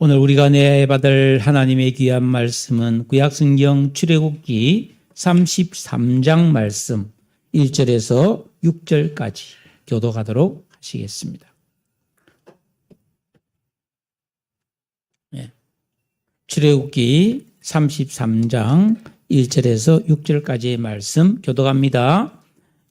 오늘 우리가 은혜받을 하나님의 귀한 말씀은 구약성경 출애굽기 33장 말씀 1절에서 6절까지 교독하도록 하시겠습니다. 출애굽기 33장 1절에서 6절까지의 말씀 교독합니다.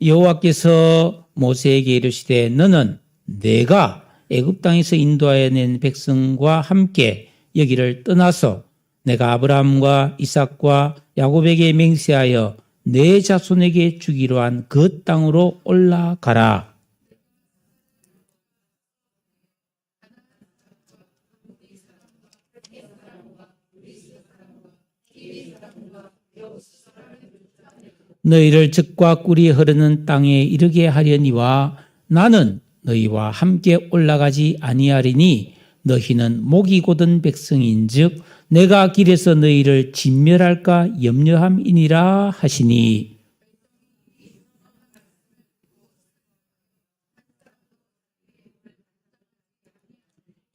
여호와께서 모세에게 이르시되 너는 내가 애굽 땅에서 인도하여 낸 백성과 함께 여기를 떠나서 내가 아브라함과 이삭과 야곱에게 맹세하여 내 자손에게 주기로 한 그 땅으로 올라가라. 너희를 젖과 꿀이 흐르는 땅에 이르게 하려니와 나는 너희와 함께 올라가지 아니하리니 너희는 목이 곧은 백성인즉 내가 길에서 너희를 진멸할까 염려함이니라 하시니.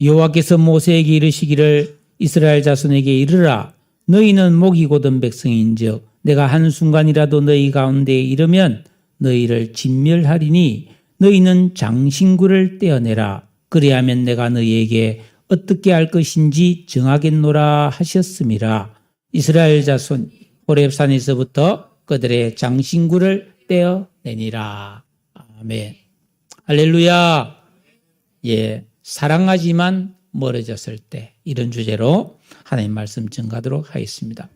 여호와께서 모세에게 이르시기를 이스라엘 자손에게 이르라. 너희는 목이 곧은 백성인즉 내가 한순간이라도 너희 가운데에 이르면 너희를 진멸하리니 너희는 장신구를 떼어내라. 그리하면 내가 너희에게 어떻게 할 것인지 정하겠노라 하셨음이라. 이스라엘 자손 호렙산에서부터 그들의 장신구를 떼어내니라. 아멘. 할렐루야. 사랑하지만 멀어졌을 때, 이런 주제로 하나님 말씀 전가하도록 하겠습니다.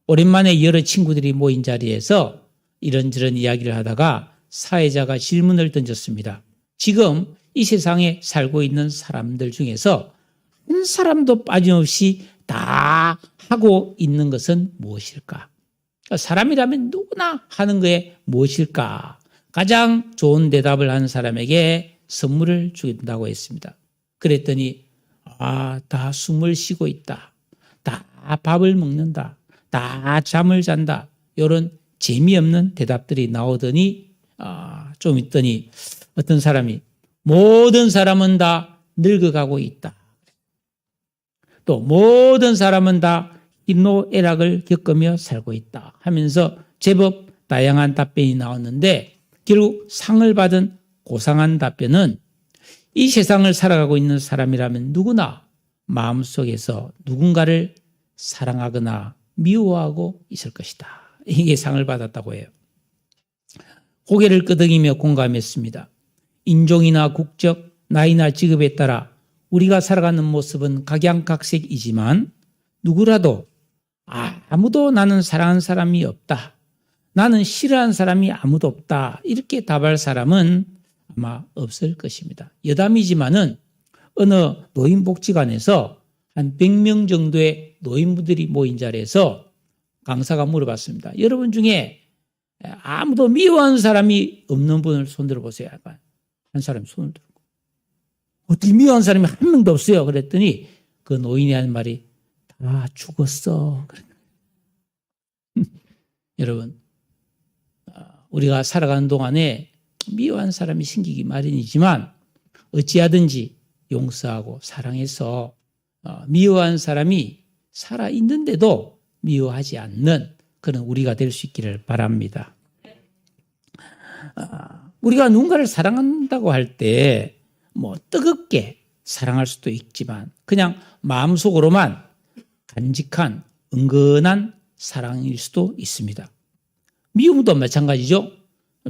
오랜만에 여러 친구들이 모인 자리에서 이런저런 이야기를 하다가 사회자가 질문을 던졌습니다. 지금 이 세상에 살고 있는 사람들 중에서 한 사람도 빠짐없이 다 하고 있는 것은 무엇일까? 사람이라면 누구나 하는 거에 무엇일까? 가장 좋은 대답을 한 사람에게 선물을 주겠다고 했습니다. 그랬더니 다 숨을 쉬고 있다. 다 밥을 먹는다. 다 잠을 잔다. 이런 재미없는 대답들이 나오더니 좀 있더니 어떤 사람이 모든 사람은 다 늙어가고 있다. 또 모든 사람은 다 희노애락을 겪으며 살고 있다 하면서 제법 다양한 답변이 나왔는데 결국 상을 받은 고상한 답변은 이 세상을 살아가고 있는 사람이라면 누구나 마음속에서 누군가를 사랑하거나 미워하고 있을 것이다. 이게 상을 받았다고 해요. 고개를 끄덕이며 공감했습니다. 인종이나 국적, 나이나 직업에 따라 우리가 살아가는 모습은 각양각색이지만 누구라도 아무도 나는 사랑하는 사람이 없다. 나는 싫어하는 사람이 아무도 없다. 이렇게 답할 사람은 아마 없을 것입니다. 여담이지만은 어느 노인복지관에서 한 100명 정도의 노인분들이 모인 자리에서 강사가 물어봤습니다. 여러분 중에 아무도 미워하는 사람이 없는 분을 손들어 보세요. 한 사람이 손을 들고. 어떻게 미워하는 사람이 한 명도 없어요. 그랬더니 그 노인이 한 말이 다 죽었어. 여러분, 우리가 살아가는 동안에 미워하는 사람이 생기기 마련이지만 어찌하든지 용서하고 사랑해서 미워하는 사람이 살아있는데도 미워하지 않는 그런 우리가 될 수 있기를 바랍니다. 우리가 누군가를 사랑한다고 할 때 뜨겁게 사랑할 수도 있지만 그냥 마음속으로만 간직한 은근한 사랑일 수도 있습니다. 미움도 마찬가지죠.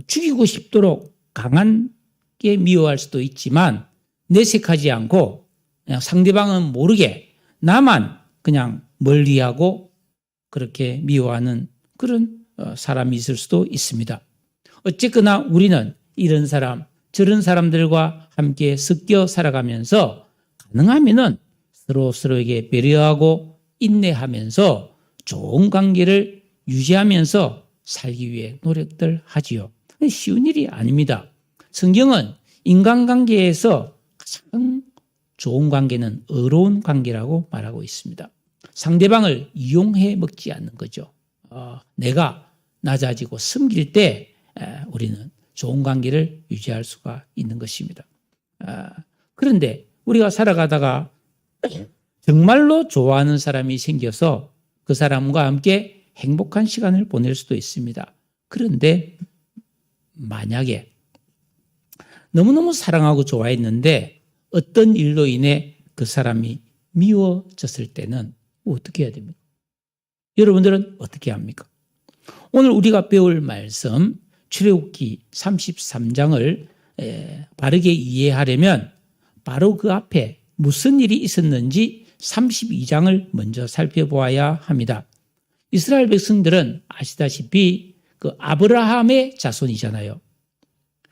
죽이고 싶도록 강하게 미워할 수도 있지만 내색하지 않고 그냥 상대방은 모르게 나만 그냥 멀리하고 그렇게 미워하는 그런 사람이 있을 수도 있습니다. 어쨌거나 우리는 이런 사람, 저런 사람들과 함께 섞여 살아가면서 가능하면은 서로에게 배려하고 인내하면서 좋은 관계를 유지하면서 살기 위해 노력들 하지요. 쉬운 일이 아닙니다. 성경은 인간관계에서 가장 좋은 관계는 의로운 관계라고 말하고 있습니다. 상대방을 이용해 먹지 않는 거죠. 내가 낮아지고 섬길 때 우리는 좋은 관계를 유지할 수가 있는 것입니다. 그런데 우리가 살아가다가 정말로 좋아하는 사람이 생겨서 그 사람과 함께 행복한 시간을 보낼 수도 있습니다. 그런데 만약에 너무너무 사랑하고 좋아했는데 어떤 일로 인해 그 사람이 미워졌을 때는 어떻게 해야 됩니까? 여러분들은 어떻게 합니까? 오늘 우리가 배울 말씀 출애굽기 33장을 바르게 이해하려면 바로 그 앞에 무슨 일이 있었는지 32장을 먼저 살펴보아야 합니다. 이스라엘 백성들은 아시다시피 그 아브라함의 자손이잖아요.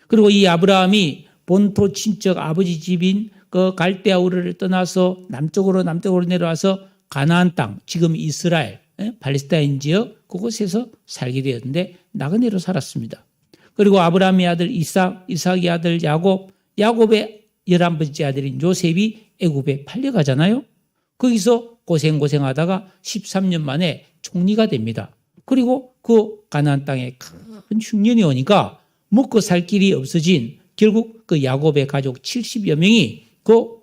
그리고 이 아브라함이 본토 친척 아버지 집인 그 갈대아 우르를 떠나서 남쪽으로 내려와서 가나안 땅, 지금 이스라엘, 팔레스타인 지역 그곳에서 살게 되었는데 나그네로 살았습니다. 그리고 아브라함의 아들 이삭, 이삭의 아들 야곱, 야곱의 11번째 아들인 요셉이 애굽에 팔려가잖아요. 거기서 고생하다가 13년 만에 총리가 됩니다. 그리고 그 가나안 땅에 큰 흉년이 오니까 먹고 살 길이 없어진 결국 그 야곱의 가족 70여 명이 그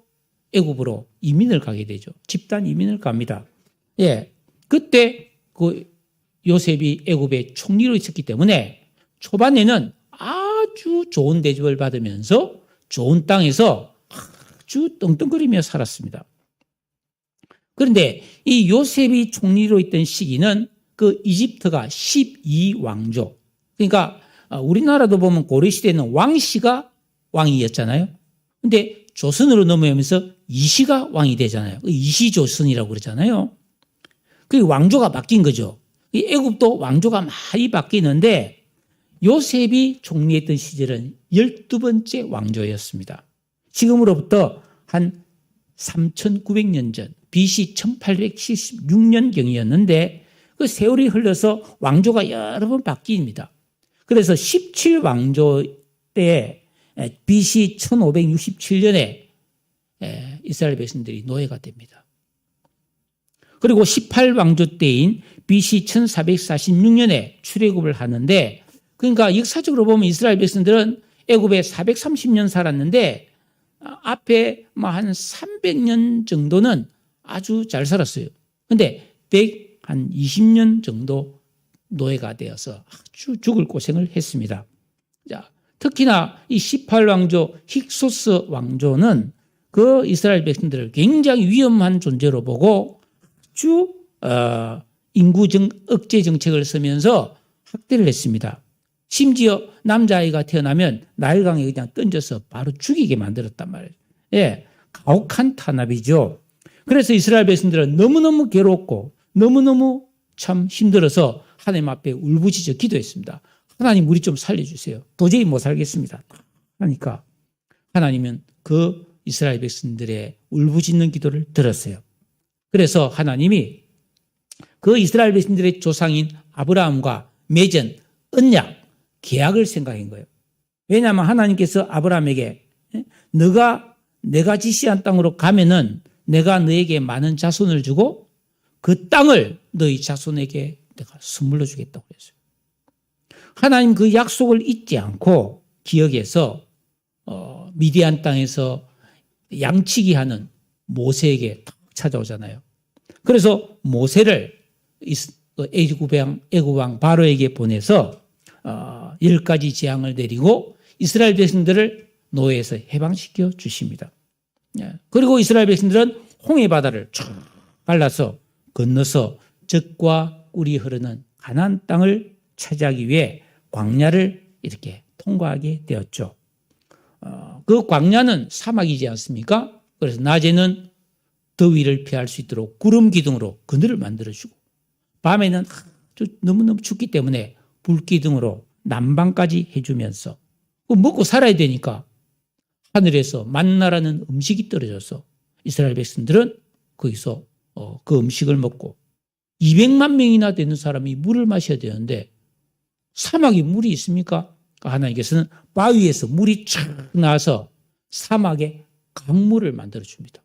애굽으로 이민을 가게 되죠. 집단 이민을 갑니다. 예, 그때 그 요셉이 애굽의 총리로 있었기 때문에 초반에는 아주 좋은 대접을 받으면서 좋은 땅에서 아주 떵떵거리며 살았습니다. 그런데 이 요셉이 총리로 있던 시기는 그 이집트가 12왕조, 그러니까 우리나라도 보면 고려시대에는 왕씨가 왕이었잖아요. 근데 조선으로 넘어오면서 이씨가 왕이 되잖아요. 이씨조선이라고 그러잖아요. 그 왕조가 바뀐 거죠. 애굽도 왕조가 많이 바뀌는데 요셉이 총리했던 시절은 12번째 왕조였습니다. 지금으로부터 한 3,900년 전 BC 1876년경이었는데 그 세월이 흘러서 왕조가 여러 번 바뀝니다. 그래서 17왕조 때 BC 1567년에 이스라엘 백성들이 노예가 됩니다. 그리고 18왕조 때인 BC 1446년에 출애굽을 하는데, 그러니까 역사적으로 보면 이스라엘 백성들은 애굽에 430년 살았는데 앞에 한 300년 정도는 아주 잘 살았어요. 근데 120년 정도 노예가 되어서 아주 죽을 고생을 했습니다. 자, 특히나 이 18왕조 힉소스 왕조는 그 이스라엘 백성들을 굉장히 위험한 존재로 보고 아주 인구 억제 정책을 쓰면서 학대를 했습니다. 심지어 남자아이가 태어나면 나일강에 그냥 던져서 바로 죽이게 만들었단 말이에요. 예, 가혹한 탄압이죠. 그래서 이스라엘 백성들은 너무너무 괴롭고 너무너무 참 힘들어서 하나님 앞에 울부짖어 기도했습니다. 하나님, 우리 좀 살려주세요. 도저히 못 살겠습니다. 하니까 하나님은 그 이스라엘 백성들의 울부짖는 기도를 들었어요. 그래서 하나님이 그 이스라엘 백성들의 조상인 아브라함과 맺은 언약, 계약을 생각한 거예요. 왜냐하면 하나님께서 아브라함에게 내가 지시한 땅으로 가면은 내가 너에게 많은 자손을 주고 그 땅을 너희 자손에게 내가 선물로 주겠다고 그랬어요. 하나님 그 약속을 잊지 않고 기억해서 미디안 땅에서 양치기 하는 모세에게 찾아오잖아요. 그래서 모세를 애굽 왕 바로에게 보내서 10가지 재앙을 내리고 이스라엘 백성들을 노예에서 해방시켜 주십니다. 그리고 이스라엘 백성들은 홍해 바다를 쫙 갈라서 건너서 젖과 꿀이 흐르는 가나안 땅을 차지하기 위해 광야를 이렇게 통과하게 되었죠. 그 광야는 사막이지 않습니까? 그래서 낮에는 더위를 피할 수 있도록 구름 기둥으로 그늘을 만들어주고, 밤에는 너무너무 춥기 때문에 불기둥으로 난방까지 해주면서 먹고 살아야 되니까 하늘에서 만나라는 음식이 떨어져서 이스라엘 백성들은 거기서 그 음식을 먹고 200만 명이나 되는 사람이 물을 마셔야 되는데 사막에 물이 있습니까? 하나님께서는 바위에서 물이 쫙 나와서 사막에 강물을 만들어줍니다.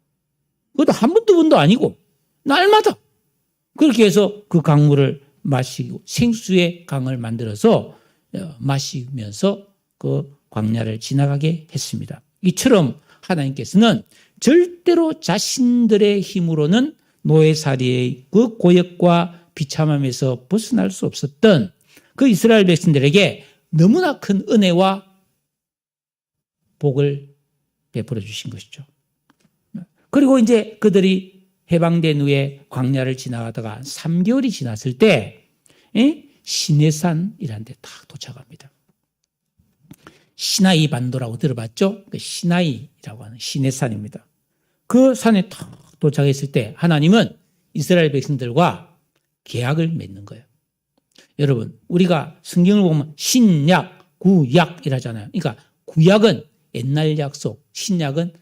그것도 한 번, 두 번도 아니고 날마다 그렇게 해서 그 강물을 마시고 생수의 강을 만들어서 마시면서 그 광야를 지나가게 했습니다. 이처럼 하나님께서는 절대로 자신들의 힘으로는 노예살이의 그 고역과 비참함에서 벗어날 수 없었던 그 이스라엘 백성들에게 너무나 큰 은혜와 복을 베풀어 주신 것이죠. 그리고 이제 그들이 해방된 후에 광야를 지나가다가 3개월이 지났을 때 시내산이라는 데 딱 도착합니다. 시나이 반도라고 들어봤죠? 그 시나이라고 하는 시내산입니다. 그 산에 딱 도착했을 때 하나님은 이스라엘 백성들과 계약을 맺는 거예요. 여러분, 우리가 성경을 보면 신약, 구약이라잖아요. 그러니까 구약은 옛날 약속, 신약은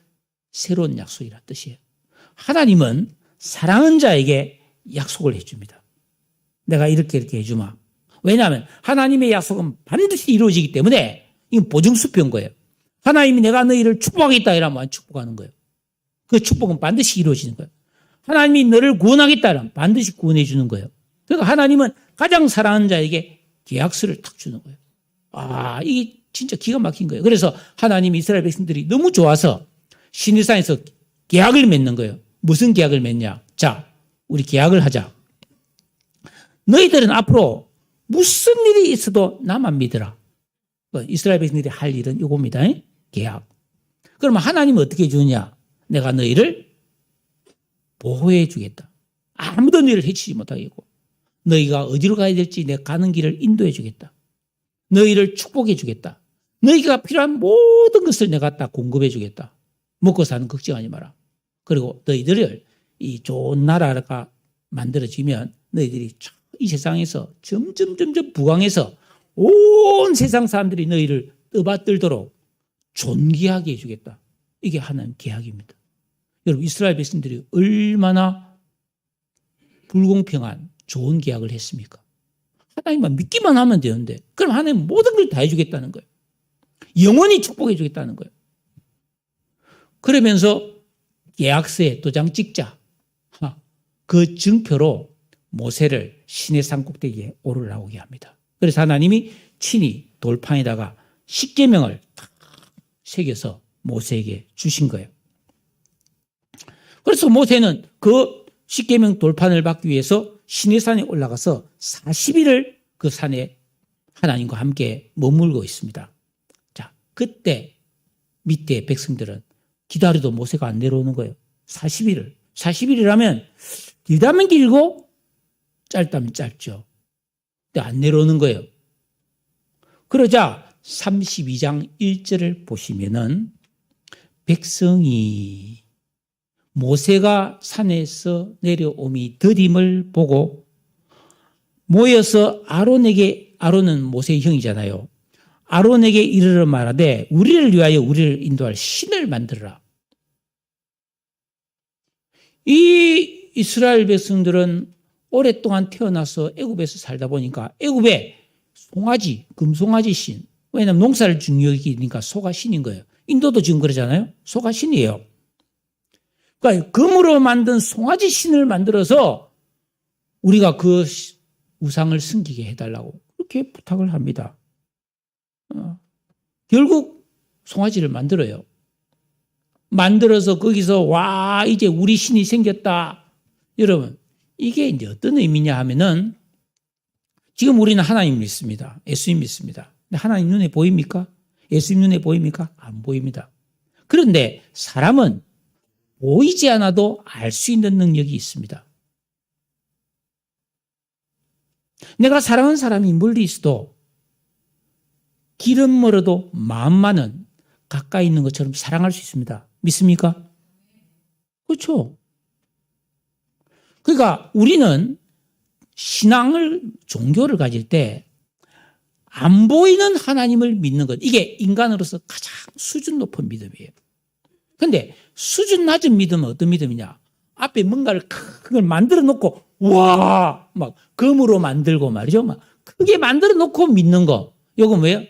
새로운 약속이라는 뜻이에요. 하나님은 사랑하는 자에게 약속을 해줍니다. 내가 이렇게 해주마. 왜냐하면 하나님의 약속은 반드시 이루어지기 때문에 이건 보증수표인 거예요. 하나님이 내가 너희를 축복하겠다 이러면 축복하는 거예요. 그 축복은 반드시 이루어지는 거예요. 하나님이 너를 구원하겠다 이러면 반드시 구원해 주는 거예요. 그러니까 하나님은 가장 사랑하는 자에게 계약서를 탁 주는 거예요. 아, 이게 진짜 기가 막힌 거예요. 그래서 하나님이 이스라엘 백성들이 너무 좋아서 시내산에서 계약을 맺는 거예요. 무슨 계약을 맺냐? 자, 우리 계약을 하자. 너희들은 앞으로 무슨 일이 있어도 나만 믿어라. 이스라엘 백성들이 할 일은 이겁니다. 계약. 그러면 하나님은 어떻게 해주느냐? 내가 너희를 보호해 주겠다. 아무도 너희를 해치지 못하겠고 너희가 어디로 가야 될지 내가 가는 길을 인도해 주겠다. 너희를 축복해 주겠다. 너희가 필요한 모든 것을 내가 다 공급해 주겠다. 먹고 사는 걱정하지 마라. 그리고 너희들을 이 좋은 나라가 만들어지면 너희들이 이 세상에서 점점 부강해서 온 세상 사람들이 너희를 떠받들도록 존귀하게 해주겠다. 이게 하나님 계약입니다. 여러분, 이스라엘 백성들이 얼마나 불공평한 좋은 계약을 했습니까? 하나님만 믿기만 하면 되는데 그럼 하나님 모든 걸 다 해주겠다는 거예요. 영원히 축복해 주겠다는 거예요. 그러면서 계약서에 도장 찍자. 그 증표로 모세를 시내산 꼭대기에 오르라오게 합니다. 그래서 하나님이 친히 돌판에다가 십계명을 탁 새겨서 모세에게 주신 거예요. 그래서 모세는 그 십계명 돌판을 받기 위해서 시내산에 올라가서 40일을 그 산에 하나님과 함께 머물고 있습니다. 자, 그때 밑에 백성들은 기다려도 모세가 안 내려오는 거예요. 40일을. 40일이라면 길다면 길고 짧다면 짧죠. 근데 안 내려오는 거예요. 그러자 32장 1절을 보시면은 백성이 모세가 산에서 내려옴이 더딤을 보고 모여서 아론은 모세의 형이잖아요. 아론에게 이르러 말하되 우리를 위하여 우리를 인도할 신을 만들어라. 이 이스라엘 백성들은 오랫동안 태어나서 애굽에서 살다 보니까 애굽에 송아지, 금송아지 신. 왜냐하면 농사를 중요하니까 소가 신인 거예요. 인도도 지금 그러잖아요. 소가 신이에요. 그러니까 금으로 만든 송아지 신을 만들어서 우리가 그 우상을 섬기게 해달라고 그렇게 부탁을 합니다. 결국 송아지를 만들어요. 만들어서 거기서 와 이제 우리 신이 생겼다. 여러분 이게 이제 어떤 의미냐 하면은 지금 우리는 하나님 믿습니다. 예수님 믿습니다. 근데 하나님 눈에 보입니까? 예수님 눈에 보입니까? 안 보입니다. 그런데 사람은 보이지 않아도 알 수 있는 능력이 있습니다. 내가 사랑하는 사람이 멀리 있어도 길은 멀어도 마음만은 가까이 있는 것처럼 사랑할 수 있습니다. 믿습니까? 그렇죠. 그러니까 우리는 신앙을, 종교를 가질 때 안 보이는 하나님을 믿는 것. 이게 인간으로서 가장 수준 높은 믿음이에요. 그런데 수준 낮은 믿음은 어떤 믿음이냐? 앞에 뭔가를 큰 걸 만들어 놓고 와! 막 금으로 만들고 말이죠. 막 크게 만들어 놓고 믿는 거. 이건 왜요?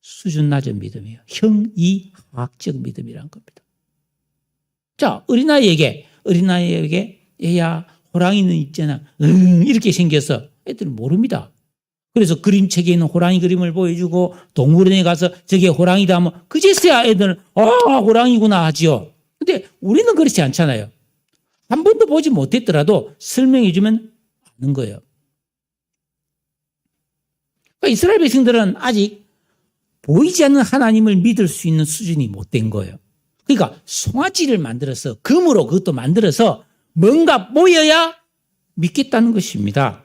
수준 낮은 믿음이에요. 형이하학적 믿음이라는 겁니다. 자, 어린아이에게 얘야 호랑이는 있잖아. 이렇게 생겨서 애들은 모릅니다. 그래서 그림책에 있는 호랑이 그림을 보여주고 동물원에 가서 저게 호랑이다 하면 그제서야 애들은 호랑이구나 하지요. 근데 우리는 그렇지 않잖아요. 한 번도 보지 못했더라도 설명해 주면 아는 거예요. 그러니까 이스라엘 백성들은 아직 보이지 않는 하나님을 믿을 수 있는 수준이 못 된 거예요. 그러니까 송아지를 만들어서 금으로 그것도 만들어서 뭔가 보여야 믿겠다는 것입니다.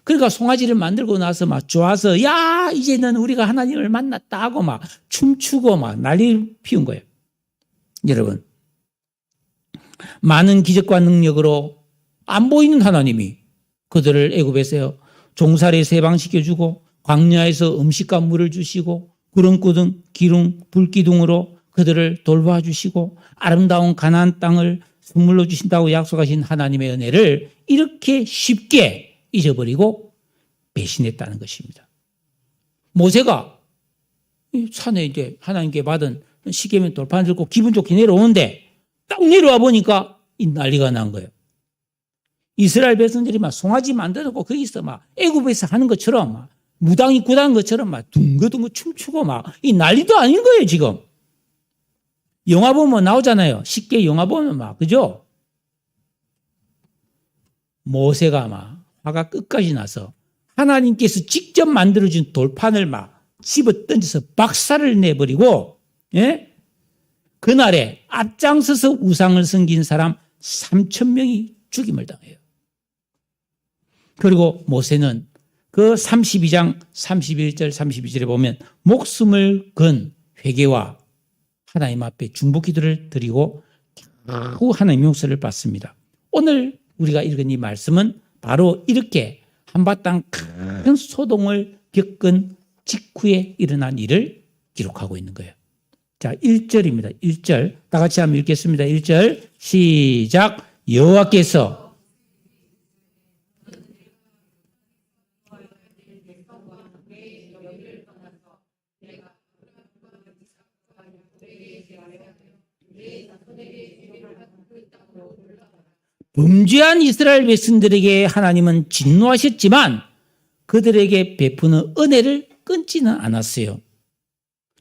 그러니까 송아지를 만들고 나서 막 좋아서 야 이제는 우리가 하나님을 만났다 하고 막 춤추고 막 난리를 피운 거예요. 여러분 많은 기적과 능력으로 안 보이는 하나님이 그들을 애굽에서 종살이에 세방시켜주고 광야에서 음식과 물을 주시고 구름기둥, 불기둥으로 그들을 돌봐주시고 아름다운 가나안 땅을 선물로 주신다고 약속하신 하나님의 은혜를 이렇게 쉽게 잊어버리고 배신했다는 것입니다. 모세가 산에 이제 하나님께 받은 시계면 돌판 들고 기분 좋게 내려오는데 딱 내려와 보니까 이 난리가 난 거예요. 이스라엘 백성들이 막 송아지 만들고 거기서 막 애굽에서 하는 것처럼 막 무당이 구단 것처럼 막 둥거둥거 춤추고 막 이 난리도 아닌 거예요, 지금. 영화 보면 나오잖아요. 쉽게 영화 보면 막, 그죠? 모세가 막 화가 끝까지 나서 하나님께서 직접 만들어준 돌판을 막 집어 던져서 박살을 내버리고, 예? 그날에 앞장서서 우상을 섬긴 사람 3,000명이 죽임을 당해요. 그리고 모세는 그 32장 31절 32절에 보면 목숨을 건 회개와 하나님 앞에 중보 기도를 드리고 겨우 하나님 용서를 받습니다. 오늘 우리가 읽은 이 말씀은 바로 이렇게 한바탕 큰 소동을 겪은 직후에 일어난 일을 기록하고 있는 거예요. 자, 1절입니다. 1절. 다 같이 한번 읽겠습니다. 1절 시작. 여호와께서 범죄한 이스라엘 백성들에게 하나님은 진노하셨지만 그들에게 베푸는 은혜를 끊지는 않았어요.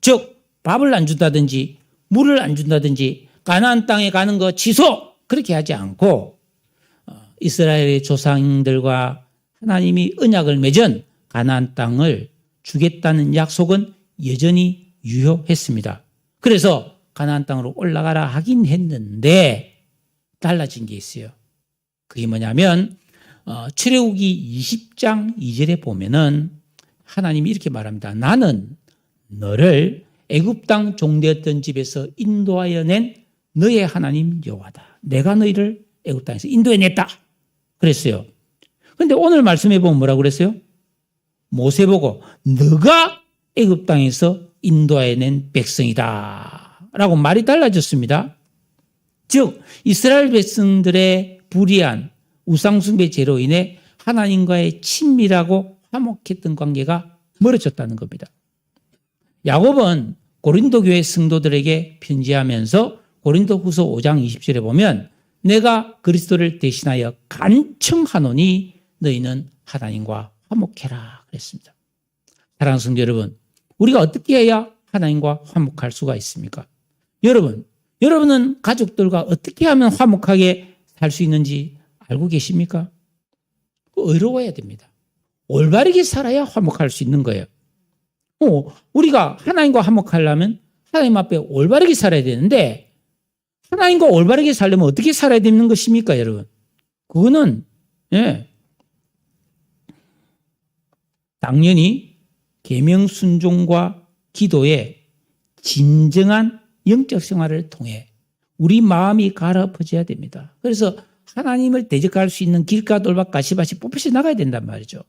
즉 밥을 안 준다든지 물을 안 준다든지 가나안 땅에 가는 거 취소 그렇게 하지 않고 이스라엘의 조상들과 하나님이 언약을 맺은 가나안 땅을 주겠다는 약속은 여전히 유효했습니다. 그래서 가나안 땅으로 올라가라 하긴 했는데 달라진 게 있어요. 그게 뭐냐면 출애굽기 20장 2절에 보면은 하나님이 이렇게 말합니다. 나는 너를 애굽 땅 종되었던 집에서 인도하여 낸 너의 하나님 여호와다. 내가 너희를 애굽 땅에서 인도해냈다. 그랬어요. 그런데 오늘 말씀해 보면 뭐라고 그랬어요? 모세 보고 너가 애굽 땅에서 인도하여 낸 백성이다. 라고 말이 달라졌습니다. 즉 이스라엘 백성들의 불의한 우상숭배 죄로 인해 하나님과의 친밀하고 화목했던 관계가 멀어졌다는 겁니다. 야곱은 고린도 교회 성도들에게 편지하면서 고린도 후서 5장 20절에 보면 내가 그리스도를 대신하여 간청하노니 너희는 하나님과 화목해라 그랬습니다. 사랑하는 성도 여러분, 우리가 어떻게 해야 하나님과 화목할 수가 있습니까? 여러분은 가족들과 어떻게 하면 화목하게 살 수 있는지 알고 계십니까? 의로워야 됩니다. 올바르게 살아야 화목할 수 있는 거예요. 우리가 하나님과 화목하려면 하나님 앞에 올바르게 살아야 되는데 하나님과 올바르게 살려면 어떻게 살아야 되는 것입니까, 여러분? 그거는 당연히 계명 순종과 기도의 진정한 영적 생활을 통해 우리 마음이 갈아엎어져야 됩니다. 그래서 하나님을 대적할 수 있는 길가 돌박 가시밭이 뽑혀서 나가야 된단 말이죠.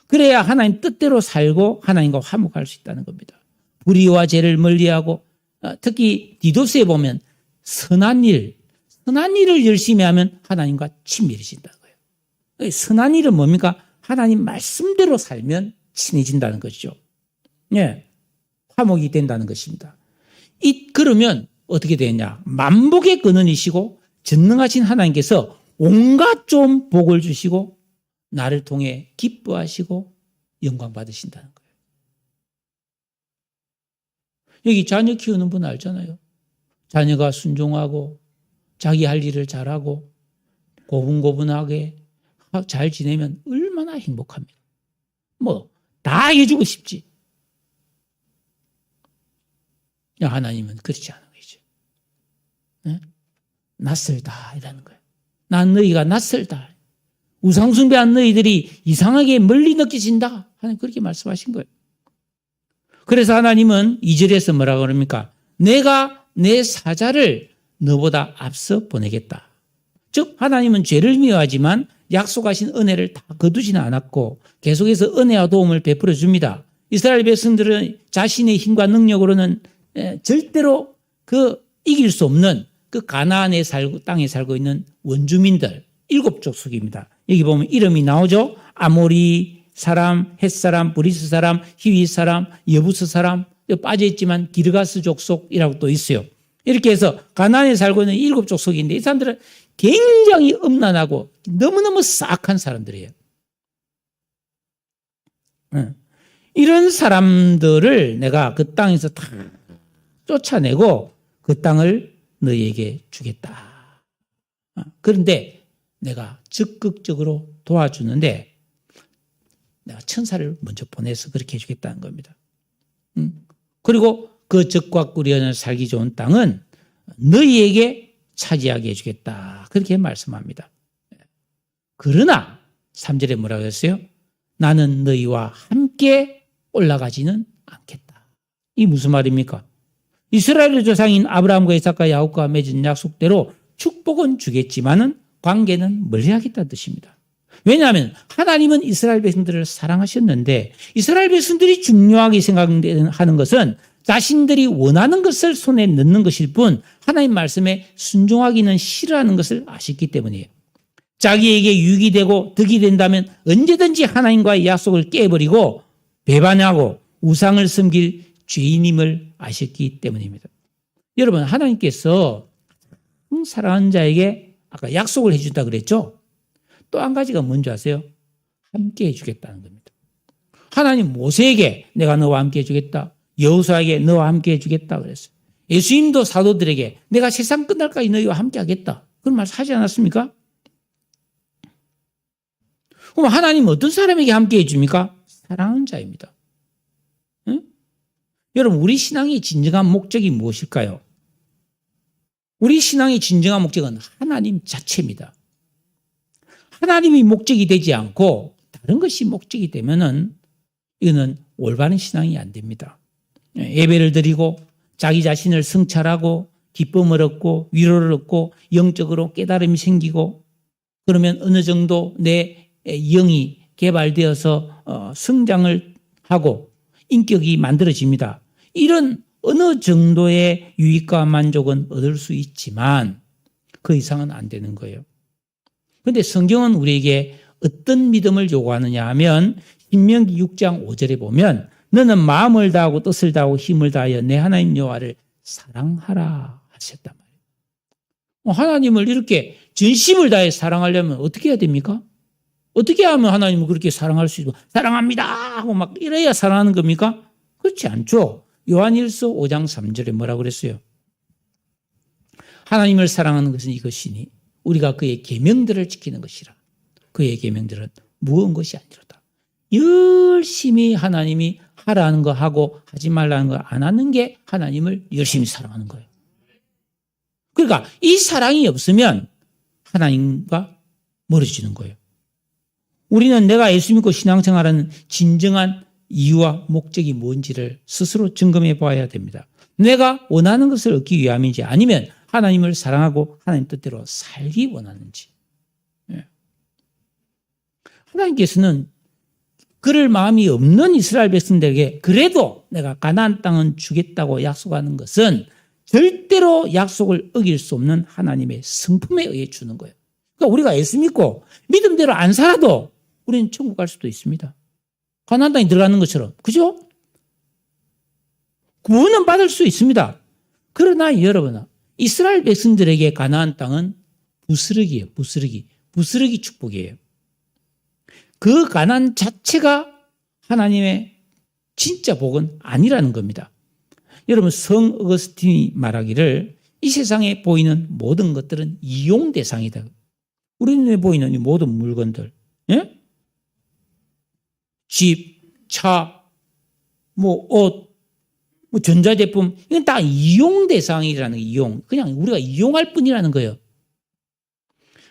그래야 하나님 뜻대로 살고 하나님과 화목할 수 있다는 겁니다. 불의와 죄를 멀리하고 특히 디도스에 보면 선한 일을 열심히 하면 하나님과 친밀해진다는 거예요. 선한 일은 뭡니까? 하나님 말씀대로 살면 친해진다는 것이죠. 화목이 된다는 것입니다. 그러면 어떻게 되느냐? 만복의 근원이시고 전능하신 하나님께서 온갖 좋은 복을 주시고 나를 통해 기뻐하시고 영광 받으신다는 거예요. 여기 자녀 키우는 분 알잖아요. 자녀가 순종하고 자기 할 일을 잘하고 고분고분하게 잘 지내면 얼마나 행복합니까? 뭐 다 해주고 싶지. 하나님은 그렇지 않은 거죠. 네? 낯설다 이라는 거예요. 난 너희가 낯설다. 우상숭배한 너희들이 이상하게 멀리 느껴진다. 하나님 그렇게 말씀하신 거예요. 그래서 하나님은 2절에서 뭐라고 그럽니까? 내가 내 사자를 너보다 앞서 보내겠다. 즉 하나님은 죄를 미워하지만 약속하신 은혜를 다 거두지는 않았고 계속해서 은혜와 도움을 베풀어 줍니다. 이스라엘 백성들은 자신의 힘과 능력으로는 절대로 이길 수 없는 가나안에 땅에 살고 있는 원주민들 7족속입니다. 여기 보면 이름이 나오죠. 아모리 사람, 헷 사람, 브리스 사람, 히위 사람, 여부스 사람 빠져있지만 기르가스 족속이라고 또 있어요. 이렇게 해서 가나안에 살고 있는 7족속인데 이 사람들은 굉장히 음란하고 너무너무 싹한 사람들이에요. 이런 사람들을 내가 그 땅에서 다 쫓아내고 그 땅을 너희에게 주겠다. 그런데 내가 적극적으로 도와주는데 내가 천사를 먼저 보내서 그렇게 해주겠다는 겁니다. 그리고 그 적과 꿀이 살기 좋은 땅은 너희에게 차지하게 해주겠다. 그렇게 말씀합니다. 그러나 3절에 뭐라고 했어요? 나는 너희와 함께 올라가지는 않겠다. 이 무슨 말입니까? 이스라엘의 조상인 아브라함과 이삭과 야곱과 맺은 약속대로 축복은 주겠지만은 관계는 멀리하겠다는 뜻입니다. 왜냐하면 하나님은 이스라엘 백성들을 사랑하셨는데 이스라엘 백성들이 중요하게 생각하는 것은 자신들이 원하는 것을 손에 넣는 것일 뿐 하나님 말씀에 순종하기는 싫어하는 것을 아셨기 때문이에요. 자기에게 유익이 되고 득이 된다면 언제든지 하나님과의 약속을 깨버리고 배반하고 우상을 섬길 죄인임을 아셨기 때문입니다. 여러분 하나님께서 사랑하는 자에게 아까 약속을 해준다 그랬죠? 또 한 가지가 뭔지 아세요? 함께 해주겠다는 겁니다. 하나님 모세에게 내가 너와 함께 해주겠다. 여호수아에게 너와 함께 해주겠다 그랬어요. 예수님도 사도들에게 내가 세상 끝날까지 너희와 함께 하겠다. 그런 말씀 하지 않았습니까? 그럼 하나님은 어떤 사람에게 함께 해줍니까? 사랑하는 자입니다. 응? 여러분 우리 신앙의 진정한 목적이 무엇일까요? 우리 신앙의 진정한 목적은 하나님 자체입니다. 하나님이 목적이 되지 않고 다른 것이 목적이 되면은 이거는 올바른 신앙이 안 됩니다. 예배를 드리고 자기 자신을 성찰하고 기쁨을 얻고 위로를 얻고 영적으로 깨달음이 생기고 그러면 어느 정도 내 영이 개발되어서 성장을 하고 인격이 만들어집니다. 이런 어느 정도의 유익과 만족은 얻을 수 있지만 그 이상은 안 되는 거예요. 그런데 성경은 우리에게 어떤 믿음을 요구하느냐 하면 신명기 6장 5절에 보면 너는 마음을 다하고 뜻을 다하고 힘을 다하여 내 하나님 여호와를 사랑하라 하셨단 말이에요. 하나님을 이렇게 전심을 다해 사랑하려면 어떻게 해야 됩니까? 어떻게 하면 하나님을 그렇게 사랑할 수 있고 사랑합니다 하고 막 이래야 사랑하는 겁니까? 그렇지 않죠. 요한일서 5장 3절에 뭐라고 그랬어요? 하나님을 사랑하는 것은 이것이니 우리가 그의 계명들을 지키는 것이라. 그의 계명들은 무언 것이 아니로다. 열심히 하나님이 하라는 거 하고 하지 말라는 거 안 하는 게 하나님을 열심히 사랑하는 거예요. 그러니까 이 사랑이 없으면 하나님과 멀어지는 거예요. 우리는 내가 예수 믿고 신앙생활하는 진정한 이유와 목적이 뭔지를 스스로 점검해 봐야 됩니다. 내가 원하는 것을 얻기 위함인지 아니면 하나님을 사랑하고 하나님 뜻대로 살기 원하는지. 하나님께서는 그럴 마음이 없는 이스라엘 백성들에게 그래도 내가 가나안 땅은 주겠다고 약속하는 것은 절대로 약속을 어길 수 없는 하나님의 성품에 의해 주는 거예요. 그러니까 우리가 예수 믿고 믿음대로 안 살아도 우리는 천국 갈 수도 있습니다. 가나안 땅에 들어가는 것처럼. 그죠? 구원은 받을 수 있습니다. 그러나 여러분, 이스라엘 백성들에게 가나안 땅은 부스러기예요. 부스러기 축복이에요. 그 가나안 자체가 하나님의 진짜 복은 아니라는 겁니다. 여러분 성 어거스틴이 말하기를 이 세상에 보이는 모든 것들은 이용 대상이다. 우리 눈에 보이는 이 모든 물건들, 예? 집, 차, 옷, 전자제품, 이건 다 이용 대상이라는 이용. 그냥 우리가 이용할 뿐이라는 거예요.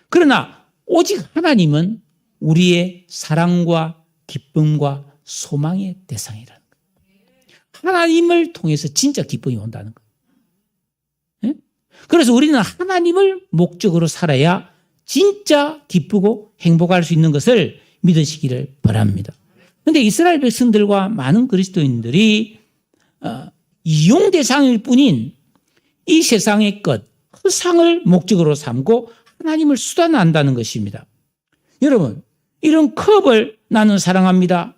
그러나 오직 하나님은 우리의 사랑과 기쁨과 소망의 대상이라는 거예요. 하나님을 통해서 진짜 기쁨이 온다는 거예요. 예? 그래서 우리는 하나님을 목적으로 살아야 진짜 기쁘고 행복할 수 있는 것을 믿으시기를 바랍니다. 그런데 이스라엘 백성들과 많은 그리스도인들이 이용 대상일 뿐인 이 세상의 것, 허상을 목적으로 삼고 하나님을 수단한다는 것입니다. 여러분, 이런 컵을 나는 사랑합니다.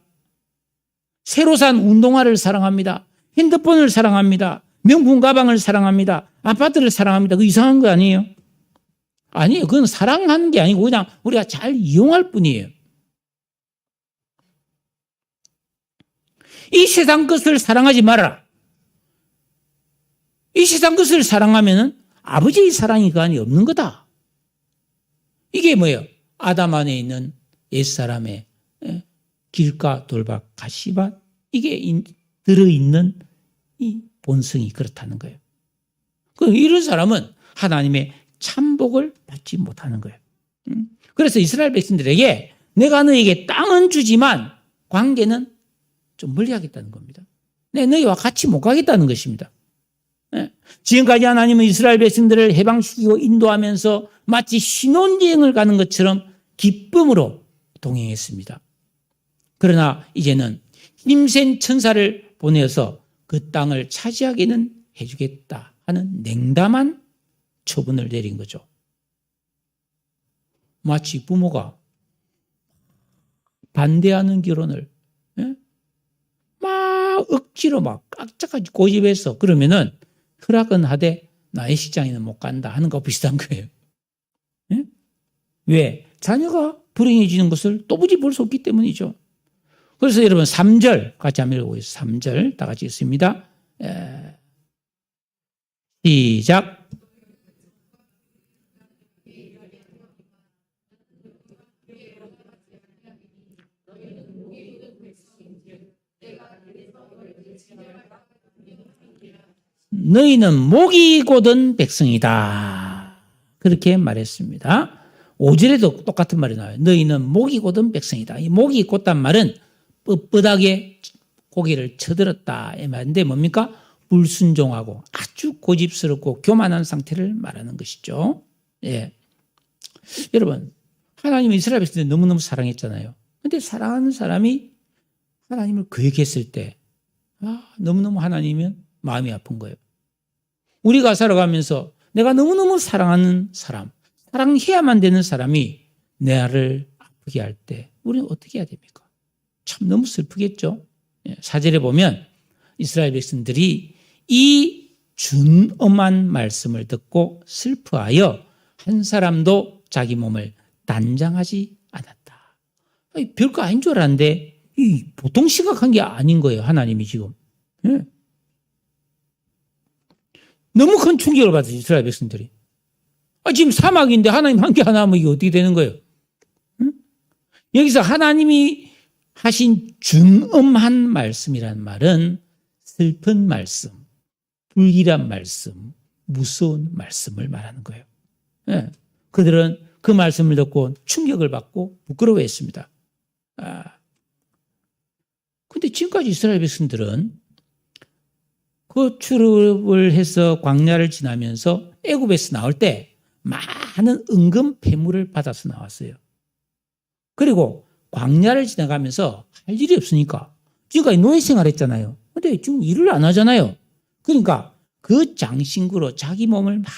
새로 산 운동화를 사랑합니다. 핸드폰을 사랑합니다. 명품 가방을 사랑합니다. 아파트를 사랑합니다. 그 이상한 거 아니에요? 아니에요. 그건 사랑하는 게 아니고 그냥 우리가 잘 이용할 뿐이에요. 이 세상 것을 사랑하지 말아라. 이 세상 것을 사랑하면 아버지의 사랑이 그 안에 없는 거다. 이게 뭐예요? 아담 안에 있는 옛사람의 길가, 돌박, 가시밭, 이게 들어있는 이 본성이 그렇다는 거예요. 이런 사람은 하나님의 참복을 받지 못하는 거예요. 그래서 이스라엘 백성들에게 내가 너에게 땅은 주지만 관계는 좀 멀리하겠다는 겁니다. 너희와 같이 못 가겠다는 것입니다. 지금까지 하나님은 이스라엘 백성들을 해방시키고 인도하면서 마치 신혼여행을 가는 것처럼 기쁨으로 동행했습니다. 그러나 이제는 힘센 천사를 보내서 그 땅을 차지하게는 해주겠다 하는 냉담한 처분을 내린 거죠. 마치 부모가 반대하는 결혼을 막 억지로 막 깍짝까지 고집해서 그러면은 허락은 하되 나의 식장에는 못 간다 하는 거 비슷한 거예요. 왜? 자녀가 불행해지는 것을 또부지 볼 수 없기 때문이죠. 그래서 여러분 3절 같이 한번 읽어보겠습니다. 3절 다 같이 읽습니다. 시작. 너희는 목이 곧은 백성이다. 그렇게 말했습니다. 5절에도 똑같은 말이 나와요. 너희는 목이 곧은 백성이다. 이 목이 곧단 말은 뻣뻣하게 고개를 쳐들었다. 이 말인데 뭡니까? 불순종하고 아주 고집스럽고 교만한 상태를 말하는 것이죠. 예. 여러분, 하나님은 이스라엘 백성들 너무너무 사랑했잖아요. 그런데 사랑하는 사람이 하나님을 거역했을 때 너무너무 하나님은 마음이 아픈 거예요. 우리가 살아가면서 내가 너무너무 사랑하는 사람, 사랑해야만 되는 사람이 나를 아프게 할 때 우리는 어떻게 해야 됩니까? 참 너무 슬프겠죠. 4절에 보면 이스라엘 백성들이 이 준엄한 말씀을 듣고 슬퍼하여 한 사람도 자기 몸을 단장하지 않았다. 별거 아닌 줄 알았는데 보통 심각한 게 아닌 거예요. 하나님이 지금. 너무 큰 충격을 받았어요. 이스라엘 백성들이. 지금 사막인데 하나님 한 개 하나 하면 이게 어떻게 되는 거예요? 여기서 하나님이 하신 준엄한 말씀이란 말은 슬픈 말씀, 불길한 말씀, 무서운 말씀을 말하는 거예요. 그들은 그 말씀을 듣고 충격을 받고 부끄러워했습니다. 근데 지금까지 이스라엘 백성들은 그 출애굽을 해서 광야를 지나면서 애굽에서 나올 때 많은 은금 폐물을 받아서 나왔어요. 그리고 광야를 지나가면서 할 일이 없으니까 지금까지 노예 생활했잖아요. 근데 지금 일을 안 하잖아요. 그러니까 그 장신구로 자기 몸을 막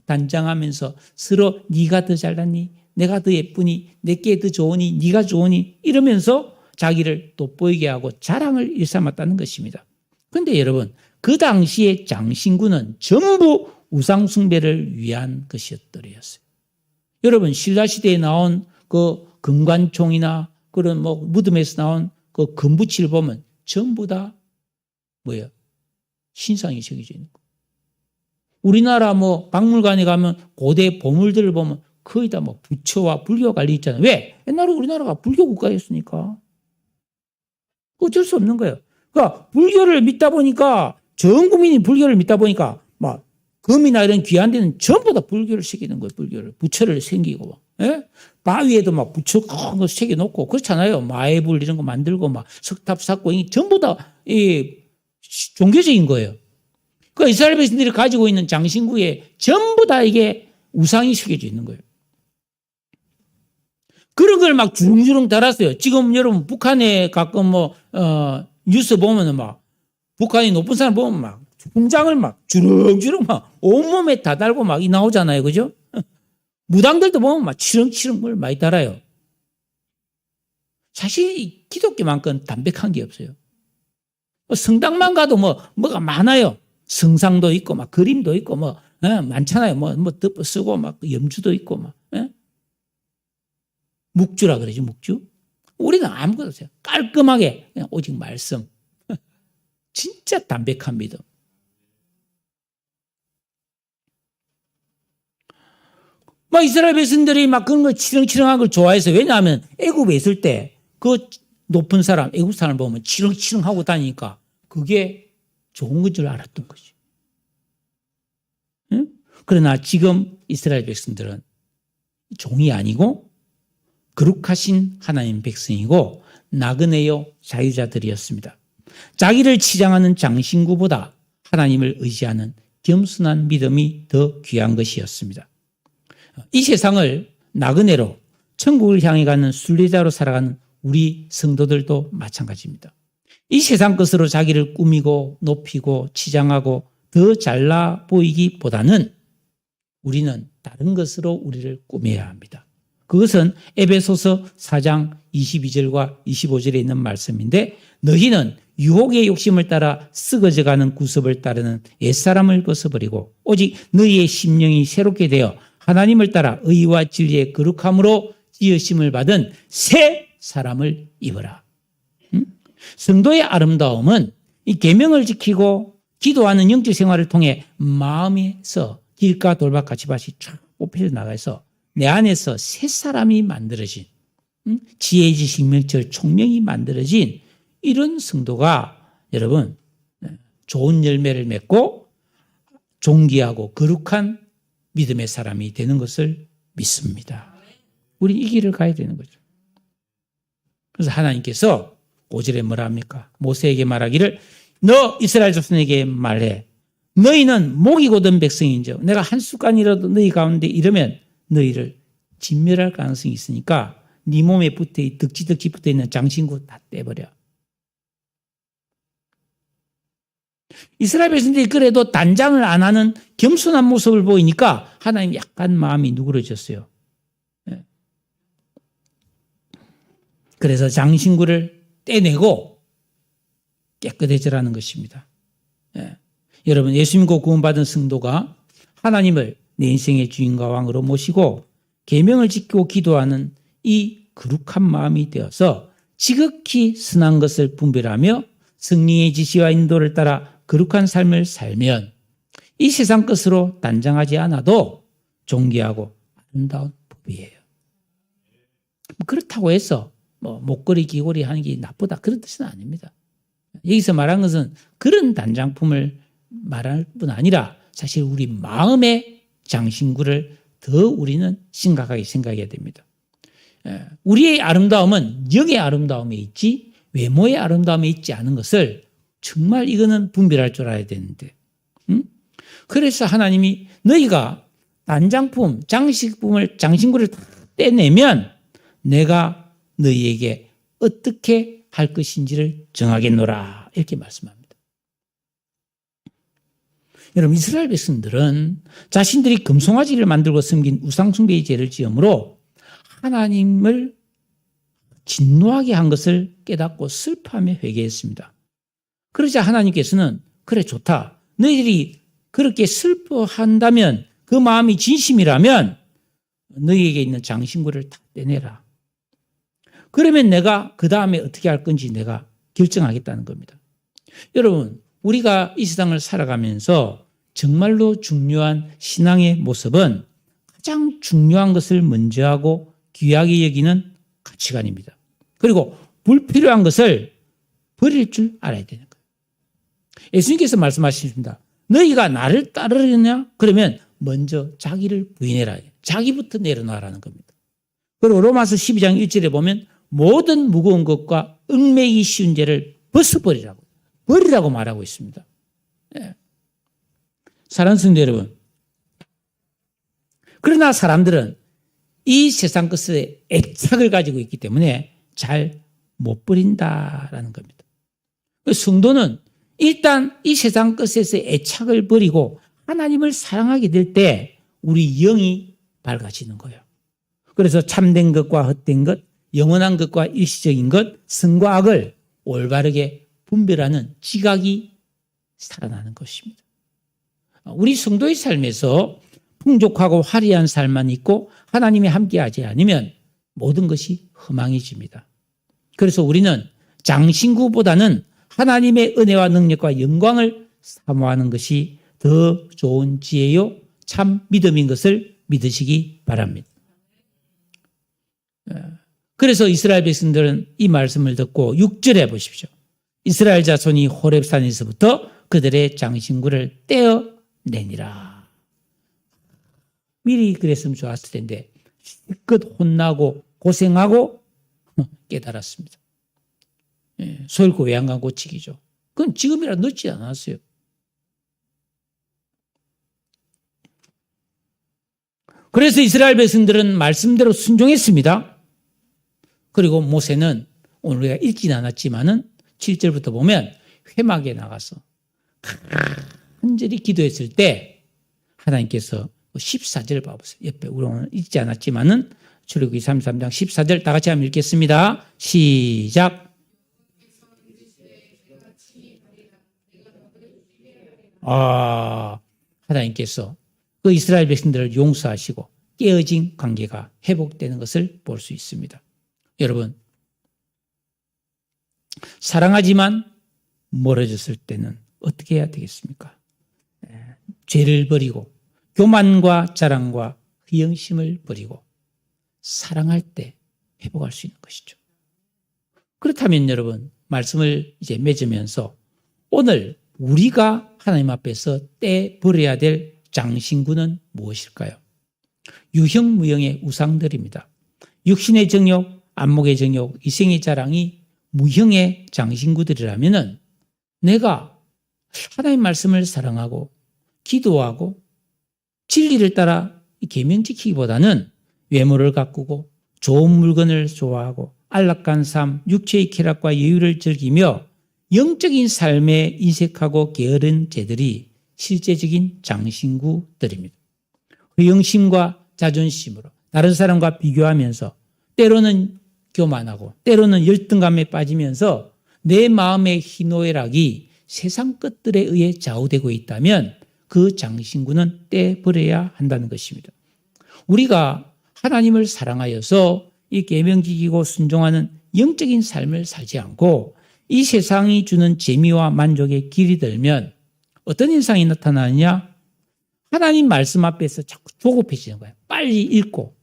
단장하면서 서로 네가 더 잘났니? 내가 더 예쁘니? 내게 더 좋으니? 네가 좋으니? 이러면서 자기를 돋보이게 하고 자랑을 일삼았다는 것입니다. 그런데 여러분, 그 당시의 장신구는 전부 우상숭배를 위한 것이었더랬어요. 여러분, 신라시대에 나온 그 금관총이나 그런 무덤에서 나온 그 금붙이를 보면 전부 다 뭐예요? 신상이 새겨져 있는 거. 우리나라 뭐 박물관에 가면 고대 보물들을 보면 거의 다 뭐 부처와 불교 관리 있잖아요. 왜? 옛날에 우리나라가 불교 국가였으니까. 어쩔 수 없는 거예요. 그러니까 불교를 믿다 보니까 전 국민이 불교를 믿다 보니까 막 금이나 이런 귀한 데는 전부 다 불교를 새기는 거예요. 불교를. 부처를 새기고. 예? 바위에도 막 부처 큰 거 새겨놓고 그렇잖아요. 마애불 이런 거 만들고 막 석탑 쌓고 이게 전부 다 이 종교적인 거예요. 그 이스라엘 백성들이 가지고 있는 장신구에 전부 다 이게 우상이 새겨져 있는 거예요. 그런 걸 막 주렁주렁 달았어요. 지금 여러분 북한에 가끔 뉴스 보면은 막 북한이 높은 사람 보면 막 공장을 막 주렁주렁 막 온몸에 다 달고 막 나오잖아요. 그죠? 무당들도 보면 막 치렁치렁 뭘 많이 달아요. 사실 기독교만큼 담백한 게 없어요. 성당만 가도 뭐가 많아요. 성상도 있고 막 그림도 있고 많잖아요. 뭐 덮어 쓰고 막 염주도 있고 막. 예? 묵주라 그러죠. 묵주. 우리는 아무것도 없어요. 깔끔하게 그냥 오직 말씀. 진짜 담백한 믿음. 막 이스라엘 백성들이 막 그런 거 치렁치렁한 걸 좋아해서 왜냐하면 애굽에 있을 때 그 높은 사람, 애굽 사람 보면 치렁치렁하고 다니니까 그게 좋은 건 줄 알았던 거죠. 응? 그러나 지금 이스라엘 백성들은 종이 아니고 거룩하신 하나님 백성이고 나그네요 자유자들이었습니다. 자기를 치장하는 장신구보다 하나님을 의지하는 겸손한 믿음이 더 귀한 것이었습니다. 이 세상을 나그네로 천국을 향해 가는 순례자로 살아가는 우리 성도들도 마찬가지입니다. 이 세상 것으로 자기를 꾸미고 높이고 치장하고 더 잘나 보이기보다는 우리는 다른 것으로 우리를 꾸며야 합니다. 그것은 에베소서 4장 22절과 25절에 있는 말씀인데 너희는 유혹의 욕심을 따라 썩어져가는 구습을 따르는 옛사람을 벗어버리고 오직 너희의 심령이 새롭게 되어 하나님을 따라 의와 진리의 거룩함으로 지으심을 받은 새 사람을 입어라. 성도의 아름다움은 이 계명을 지키고 기도하는 영적 생활을 통해 마음에서 길가 돌밭 가시밭이 쫙 뽑혀 나가서 내 안에서 새 사람이 만들어진 지혜 지식 명철 총명이 만들어진 이런 성도가 여러분 좋은 열매를 맺고 존귀하고 거룩한 믿음의 사람이 되는 것을 믿습니다. 우리 이 길을 가야 되는 거죠. 그래서 하나님께서 5절에 뭐라 합니까? 모세에게 말하기를 너 이스라엘 자손에게 말해 너희는 목이 곧은 백성인즉 내가 한 습관이라도 너희 가운데 이러면 너희를 진멸할 가능성이 있으니까 네 몸에 덕지덕지 붙어있는 장신구 다 떼버려. 이스라엘 백성들이 그래도 단장을 안 하는 겸손한 모습을 보이니까 하나님 약간 마음이 누그러졌어요. 그래서 장신구를 떼내고 깨끗해지라는 것입니다. 여러분 예수 믿고 구원받은 성도가 하나님을 내 인생의 주인과 왕으로 모시고 계명을 지키고 기도하는 이 거룩한 마음이 되어서 지극히 선한 것을 분별하며 성령의 지시와 인도를 따라 거룩한 삶을 살면 이 세상 것으로 단장하지 않아도 존귀하고 아름다운 법이에요. 그렇다고 해서 목걸이 귀걸이 하는 게 나쁘다 그런 뜻은 아닙니다. 여기서 말한 것은 그런 단장품을 말할 뿐 아니라 사실 우리 마음의 장신구를 더 우리는 심각하게 생각해야 됩니다. 우리의 아름다움은 영의 아름다움에 있지 외모의 아름다움에 있지 않은 것을 정말 이거는 분별할 줄 알아야 되는데 그래서 하나님이 너희가 단장품, 장신구를 다 떼내면 내가 너희에게 어떻게 할 것인지를 정하겠노라 이렇게 말씀합니다. 여러분 이스라엘 백성들은 자신들이 금송아지를 만들고 섬긴 우상숭배의 죄를 지음으로 하나님을 진노하게 한 것을 깨닫고 슬퍼하며 회개했습니다. 그러자 하나님께서는 그래 좋다. 너희들이 그렇게 슬퍼한다면 그 마음이 진심이라면 너희에게 있는 장신구를 다 떼내라. 그러면 내가 그 다음에 어떻게 할 건지 내가 결정하겠다는 겁니다. 여러분 우리가 이 세상을 살아가면서 정말로 중요한 신앙의 모습은 가장 중요한 것을 먼저 하고 귀하게 여기는 가치관입니다. 그리고 불필요한 것을 버릴 줄 알아야 되는 거예요. 예수님께서 말씀하십니다. 너희가 나를 따르느냐? 그러면 먼저 자기를 부인해라. 자기부터 내려놔라는 겁니다. 그리고 로마서 12장 1절에 보면 모든 무거운 것과 얽매이기 쉬운 죄를 벗어버리라고, 버리라고 말하고 있습니다. 예. 사랑하는 성도 여러분, 그러나 사람들은 이 세상 것에 애착을 가지고 있기 때문에 잘 못 버린다라는 겁니다. 성도는 일단 이 세상 것에서 애착을 버리고 하나님을 사랑하게 될 때 우리 영이 밝아지는 거예요. 그래서 참된 것과 헛된 것, 영원한 것과 일시적인 것, 선과 악을 올바르게 분별하는 지각이 살아나는 것입니다. 우리 성도의 삶에서 풍족하고 화려한 삶만 있고 하나님이 함께하지 않으면 모든 것이 허망해집니다. 그래서 우리는 장신구보다는 하나님의 은혜와 능력과 영광을 사모하는 것이 더 좋은 지혜요 참 믿음인 것을 믿으시기 바랍니다. 그래서 이스라엘 백성들은 이 말씀을 듣고 6절에 보십시오. 이스라엘 자손이 호렙산에서부터 그들의 장신구를 떼어내니라. 미리 그랬으면 좋았을 텐데 실컷 혼나고 고생하고 깨달았습니다. 소잃고 외양간 고치기죠. 그건 지금이라 늦지 않았어요. 그래서 이스라엘 백성들은 말씀대로 순종했습니다. 그리고 모세는 오늘 우리가 읽진 않았지만은 7절부터 보면 회막에 나가서 간절히 기도했을 때 하나님께서 14절 봐보세요. 옆에 우리 오늘 읽지 않았지만은 출애굽기 33장 14절 다 같이 한번 읽겠습니다. 시작. 하나님께서 그 이스라엘 백성들을 용서하시고 깨어진 관계가 회복되는 것을 볼 수 있습니다. 여러분, 사랑하지만 멀어졌을 때는 어떻게 해야 되겠습니까? 죄를 버리고 교만과 자랑과 희영심을 버리고 사랑할 때 회복할 수 있는 것이죠. 그렇다면 여러분, 말씀을 이제 맺으면서 오늘 우리가 하나님 앞에서 떼버려야 될 장신구는 무엇일까요? 유형무형의 우상들입니다. 육신의 정욕, 안목의 정욕, 이생의 자랑이 무형의 장신구들이라면 내가 하나님 말씀을 사랑하고 기도하고 진리를 따라 계명 지키기보다는 외모를 가꾸고 좋은 물건을 좋아하고 안락한 삶, 육체의 쾌락과 여유를 즐기며 영적인 삶에 인색하고 게으른 죄들이 실제적인 장신구들입니다. 영심과 자존심으로 다른 사람과 비교하면서 때로는 교만하고 때로는 열등감에 빠지면서 내 마음의 희노애락이 세상 것들에 의해 좌우되고 있다면 그 장신구는 떼버려야 한다는 것입니다. 우리가 하나님을 사랑하여서 이 계명 지키고 순종하는 영적인 삶을 살지 않고 이 세상이 주는 재미와 만족에 길이 들면 어떤 현상이 나타나느냐? 하나님 말씀 앞에서 자꾸 조급해지는 거예요. 빨리 읽고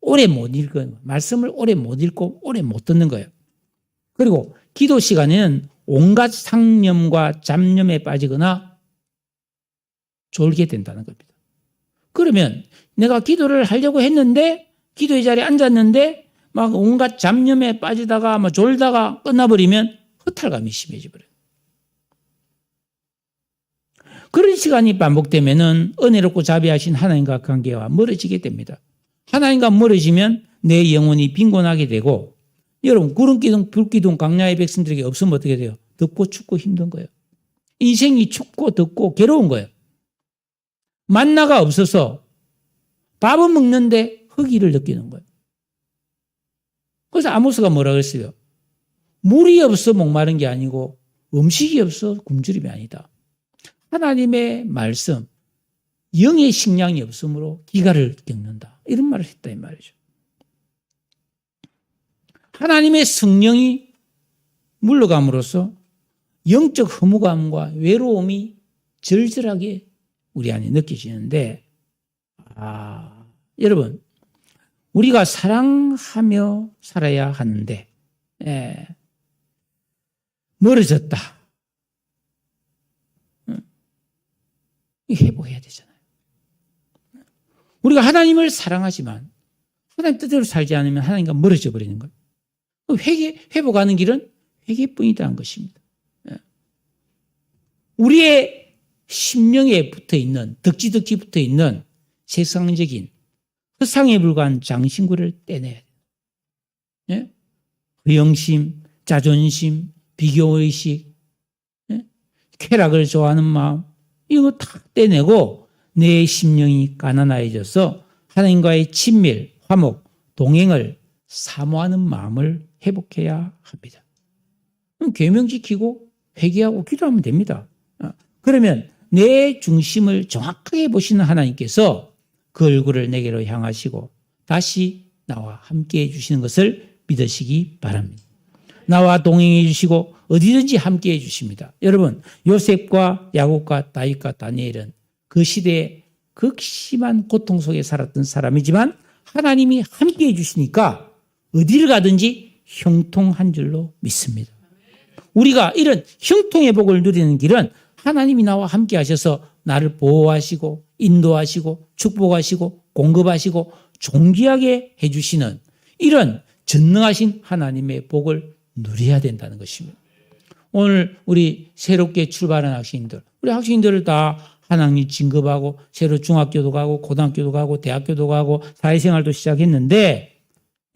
오래 못 읽은 말씀을 오래 못 읽고 오래 못 듣는 거예요. 그리고 기도 시간에는 온갖 상념과 잡념에 빠지거나 졸게 된다는 겁니다. 그러면 내가 기도를 하려고 했는데 기도의 자리에 앉았는데 막 온갖 잡념에 빠지다가 막 졸다가 끝나버리면 허탈감이 심해져 버려요. 그런 시간이 반복되면은 은혜롭고 자비하신 하나님과 관계와 멀어지게 됩니다. 하나님과 멀어지면 내 영혼이 빈곤하게 되고 여러분 구름기둥 불기둥 광야의 백성들에게 없으면 어떻게 돼요? 덥고 춥고 힘든 거예요. 인생이 춥고 덥고 괴로운 거예요. 만나가 없어서 밥은 먹는데 허기를 느끼는 거예요. 그래서 아모스가 뭐라 그랬어요? 물이 없어 목마른 게 아니고 음식이 없어 굶주림이 아니다. 하나님의 말씀, 영의 식량이 없으므로 기가를 겪는다. 이런 말을 했다 이 말이죠. 하나님의 성령이 물러감으로써 영적 허무감과 외로움이 절절하게 우리 안에 느껴지는데, 여러분, 우리가 사랑하며 살아야 하는데, 멀어졌다. 회복해야 되잖아요. 우리가 하나님을 사랑하지만 하나님 뜻대로 살지 않으면 하나님과 멀어져 버리는 거예요. 회복하는 길은 회개뿐이라는 것입니다. 우리의 심령에 붙어있는, 덕지덕지 붙어있는 세상적인 허상에 불과한 장신구를 떼내야 돼요. 의영심, 자존심, 비교의식, 쾌락을 좋아하는 마음, 이거 다 떼내고 내 심령이 가난해져서 하나님과의 친밀, 화목, 동행을 사모하는 마음을 회복해야 합니다. 그럼 계명 지키고 회개하고 기도하면 됩니다. 그러면 내 중심을 정확하게 보시는 하나님께서 그 얼굴을 내게로 향하시고 다시 나와 함께 해주시는 것을 믿으시기 바랍니다. 나와 동행해 주시고 어디든지 함께 해 주십니다. 여러분, 요셉과 야곱과 다윗과 다니엘은 그 시대에 극심한 고통 속에 살았던 사람이지만 하나님이 함께 해 주시니까 어디를 가든지 형통한 줄로 믿습니다. 우리가 이런 형통의 복을 누리는 길은 하나님이 나와 함께 하셔서 나를 보호하시고 인도하시고 축복하시고 공급하시고 존귀하게 해주시는 이런 전능하신 하나님의 복을 누려야 된다는 것입니다. 오늘 우리 새롭게 출발한 학생들, 우리 학생들을 다 한 학년 진급하고 새로 중학교도 가고 고등학교도 가고 대학교도 가고 사회생활도 시작했는데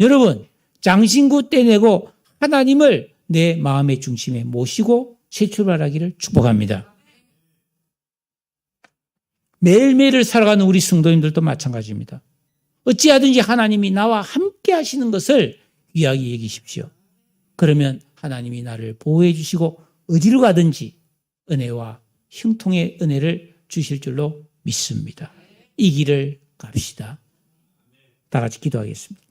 여러분, 장신구 떼내고 하나님을 내 마음의 중심에 모시고 새 출발하기를 축복합니다. 매일매일을 살아가는 우리 성도님들도 마찬가지입니다. 어찌하든지 하나님이 나와 함께 하시는 것을 귀하게 여기십시오. 그러면 하나님이 나를 보호해 주시고 어디로 가든지 은혜와 형통의 은혜를 주실 줄로 믿습니다. 이 길을 갑시다. 다 같이 기도하겠습니다.